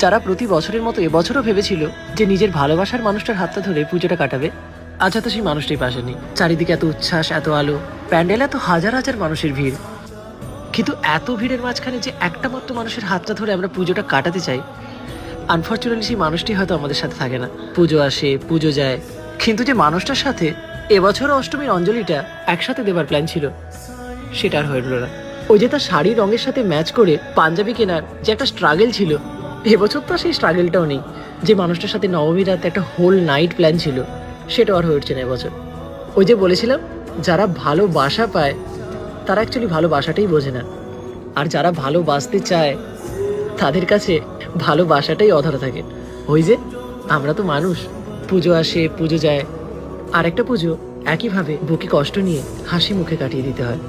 যারা প্রতি বছরের মতো এবছরও ভেবেছিল যে নিজের ভালোবাসার মানুষটার হাতটা ধরে পুজোটা কাটাবে, আজ তো সেই মানুষটাই পাশে নেই। চারিদিকে এত উচ্ছ্বাস, এত আলো, প্যান্ডেল, এত হাজার হাজার মানুষের ভিড়, কিন্তু এত ভিড়ের মাঝখানে যে একটা মাত্র মানুষের হাতটা ধরে আমরা পুজোটা কাটাতে চাই, আনফর্চুনেটলি সেই মানুষটি হয়তো আমাদের সাথে থাকে না। পুজো আসে, পুজো যায়, কিন্তু যে মানুষটার সাথে এবছর অষ্টমীর অঞ্জলিটা একসাথে দেবার প্ল্যান ছিল, সেটা আর হয়ে উঠল না। ওই যে তার শাড়ির রঙের সাথে ম্যাচ করে পাঞ্জাবি কেনার যে একটা স্ট্রাগল ছিল, এবছর তো সেই স্ট্রাগলটাও নেই। যে মানুষটার সাথে নবমী রাতে একটা হোল নাইট প্ল্যান ছিল, সেটাও আর হয়ে উঠছে না এবছর। ওই যে বলেছিলাম, যারা ভালোবাসা পায় তারা অ্যাকচুয়ালি ভালোবাসাটাই বোঝে না, আর যারা ভালোবাসতে চায় তাদের কাছে ভালোবাসাটাই অধরা থাকে। ওই যে আমরা তো মানুষ, পুজো আসে, পুজো যায়, আর একটা পুজো একইভাবে বুকে কষ্ট নিয়ে হাসি মুখে কাটিয়ে দিতে হয়।